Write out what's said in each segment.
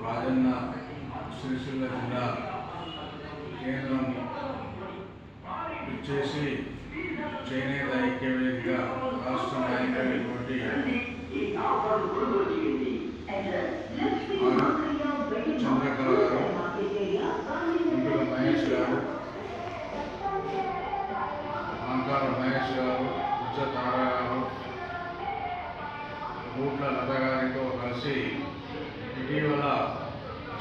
రాజన్న సిరిసిల్ల జిల్లా కేంద్రం ఇచ్చేసి చేనేత ఐక్యవేదిక రాష్ట్ర నాయకులైనటువంటి చంద్రకళ గారు, ఇందులో మహేష్ గారు, ఆంకార మహేష్ గారు, ఉచ్చ తార గారు, బూట్ల లత గారితో కలిసి ఇటీవల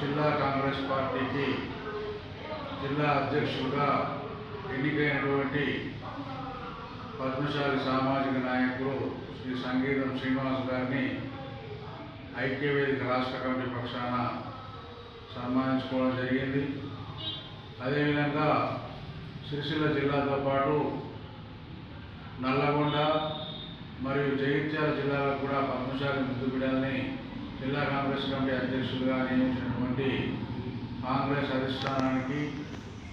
జిల్లా కాంగ్రెస్ పార్టీకి జిల్లా అధ్యక్షుడిగా ఎన్నికైనటువంటి పద్మశాలి సామాజిక నాయకుడు శ్రీ సంగీతం శ్రీనివాస్ గారిని ఐక్యవేదిక రాష్ట్ర కమిటీ పక్షాన సన్మానించుకోవడం జరిగింది. అదేవిధంగా సిరిసిల్ల జిల్లాతో పాటు నల్లగొండ మరియు జగిత్యాల జిల్లాలకు కూడా పద్మశాలి ముద్దుబిడ్డల్ని జిల్లా కాంగ్రెస్ కమిటీ అధ్యక్షులుగా నియమించినటువంటి కాంగ్రెస్ అధిష్టానానికి,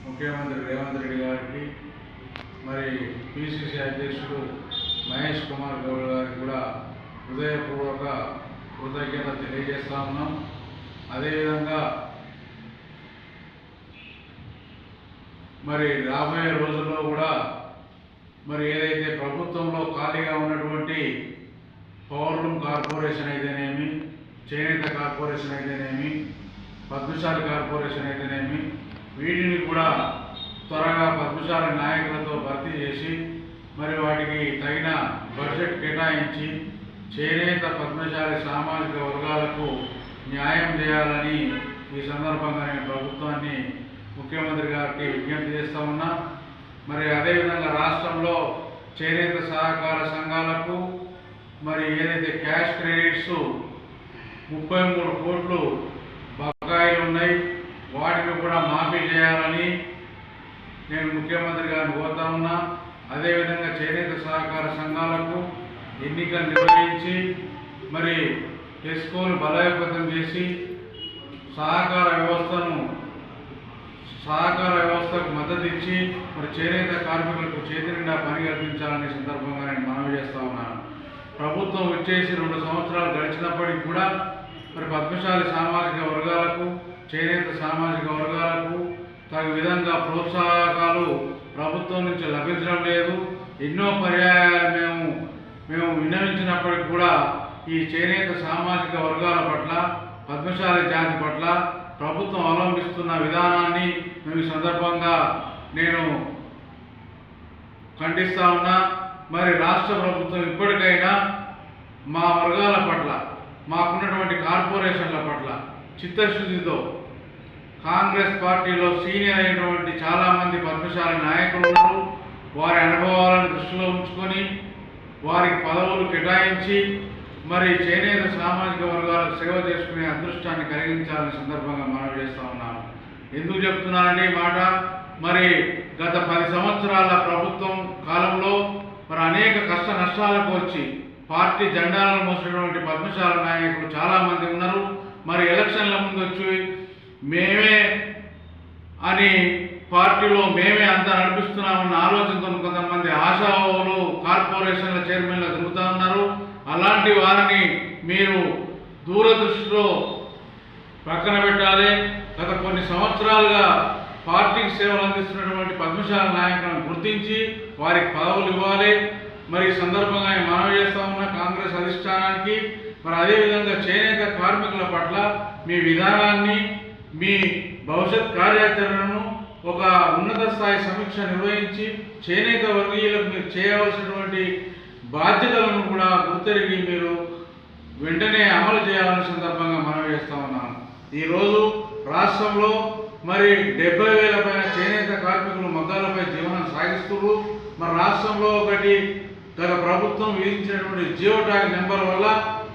ముఖ్యమంత్రి రేవంత్ రెడ్డి గారికి, మరి పిసిసి అధ్యక్షుడు మహేష్ కుమార్ గౌడ్ గారికి కూడా హృదయపూర్వక కృతజ్ఞత తెలియజేస్తా ఉన్నాం. అదేవిధంగా మరి రాబోయే రోజుల్లో కూడా మరి ఏదైతే ప్రభుత్వంలో ఖాళీగా ఉన్నటువంటి పవర్లూమ్ కార్పొరేషన్ అయితేనేమి, చేనేత కార్పొరేషన్ అయితేనేమి, పద్మశాలి కార్పొరేషన్ అయితేనేమి, వీటిని కూడా త్వరగా పద్మశాలి నాయకులతో భర్తీ చేసి మరి వాటికి తగిన బడ్జెట్ కేటాయించి చేనేత పద్మశాలి సామాజిక వర్గాలకు న్యాయం చేయాలని ఈ సందర్భంగా నేను ప్రభుత్వాన్ని, ముఖ్యమంత్రి గారికి విజ్ఞప్తి చేస్తూ ఉన్నా. మరి అదేవిధంగా రాష్ట్రంలో చేనేత సహకార సంఘాలకు మరి ఏదైతే క్యాష్ క్రెడిట్స్ 33 కోట్లు బకాయిలు ఉన్నాయి, వాటిని కూడా మాఫీ చేయాలని నేను ముఖ్యమంత్రి గారిని కోరుతా ఉన్నా. అదేవిధంగా చేనేత సహకార సంఘాలకు ఎన్నికలు నిర్వహించి మరి ఎస్కోను బలోపేతం చేసి సహకార వ్యవస్థకు మద్దతు ఇచ్చి మరి చేనేత కార్మికులకు చేతి నిండా పని కల్పించాలనే సందర్భంగా నేను మనవి చేస్తా ఉన్నాను. ప్రభుత్వం వచ్చేసి 2 సంవత్సరాలు గడిచినప్పటికీ కూడా మరి పద్మశాలి సామాజిక వర్గాలకు, చేనేత సామాజిక వర్గాలకు తగు విధంగా ప్రోత్సాహకాలు ప్రభుత్వం నుంచి లభించడం లేదు. ఎన్నో పర్యాయాలు మేము విన్నవించినప్పటికీ కూడా ఈ చేనేత సామాజిక వర్గాల పట్ల, పద్మశాలి జాతి పట్ల ప్రభుత్వం అవలంబిస్తున్న విధానాన్ని మేము ఈ సందర్భంగా నేను ఖండిస్తా ఉన్నా. మరి రాష్ట్ర ప్రభుత్వం ఇప్పటికైనా మా వర్గాల పట్ల, మాకున్నటువంటి కార్పొరేషన్ల పట్ల చిత్తశుద్ధితో, కాంగ్రెస్ పార్టీలో సీనియర్ అయినటువంటి చాలామంది పద్మశాలి నాయకులు ఉన్నారు, వారి అనుభవాలను దృష్టిలో ఉంచుకొని వారికి పదవులు కేటాయించి మరి చేనేత సామాజిక వర్గాలకు సేవ చేసుకునే అదృష్టాన్ని కలిగించాలని సందర్భంగా మనవి చేస్తూ ఉన్నాను. ఎందుకు చెప్తున్నానంటే ఈ మాట, మరి గత 10 సంవత్సరాల ప్రభుత్వం కాలంలో మరి అనేక కష్ట నష్టాలకు వచ్చి పార్టీ జెండాలను మోసినటువంటి పద్మశాలి నాయకులు చాలామంది ఉన్నారు. మరి ఎలక్షన్ల ముందు వచ్చి మేమే అని పార్టీలో మేమే అంతా నడిపిస్తున్నామన్న ఆలోచనతో కొంతమంది ఆశావాహులు కార్పొరేషన్ల చైర్మన్లు తిరుగుతూ ఉన్నారు. అలాంటి వారిని మీరు దూరదృష్టిలో పక్కన పెట్టాలి. గత కొన్ని సంవత్సరాలుగా పార్టీకి సేవలు అందిస్తున్నటువంటి పద్మశాలి నాయకులను గుర్తించి వారికి పదవులు ఇవ్వాలి. మరి ఈ సందర్భంగా మనవి చేస్తా ఉన్న కాంగ్రెస్ అధిష్టానానికి, మరి అదేవిధంగా చేనేత కార్మికుల పట్ల మీ విధానాన్ని, మీ భవిష్యత్ కార్యాచరణను ఒక ఉన్నత స్థాయి సమీక్ష నిర్వహించి చేనేత వర్గీయులకు మీరు చేయవలసినటువంటి బాధ్యతలను కూడా గుర్తెరిగి మీరు వెంటనే అమలు చేయాలనే సందర్భంగా మనవి చేస్తా ఉన్నాను. ఈరోజు రాష్ట్రంలో మరి 70,000 పైన చేనేత కార్మికులు మగ్గాలపై జీవనం సాగిస్తున్నారు. మరి రాష్ట్రంలో ఒకటి గత ప్రభుత్వం విధించినటువంటి జియో ట్యాగ్ నెంబర్ వల్ల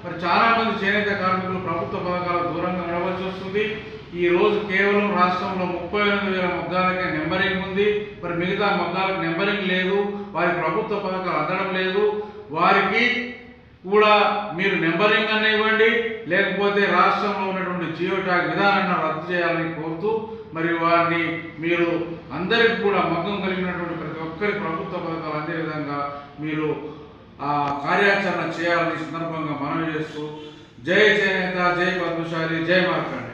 మరి చాలామంది చేనేత కార్మికులు ప్రభుత్వ పథకాలకు దూరంగా నడవలసి వస్తుంది. ఈ రోజు కేవలం రాష్ట్రంలో 38,000 మగ్గాలకే నెంబరింగ్ ఉంది. మరి మిగతా మగ్గాలకు నెంబరింగ్ లేదు, వారి ప్రభుత్వ పథకాలు అందడం లేదు. వారికి కూడా మీరు నెంబరింగ్ అన్న ఇవ్వండి, లేకపోతే రాష్ట్రంలో ఉన్నటువంటి జియో ట్యాగ్ విధానాన్ని రద్దు చేయాలని కోరుతూ మరి వారిని మీరు అందరికీ కూడా మగ్గం కలిగినటువంటి ప్రతి ఒక్కరి ప్రభుత్వ పథకాలు అందే విధంగా మీరు కార్యాచరణ చేయాలని సందర్భంగా మనవి చేస్తూ జై చేనేత, జై పద్మశాలి, జై మార్కండే.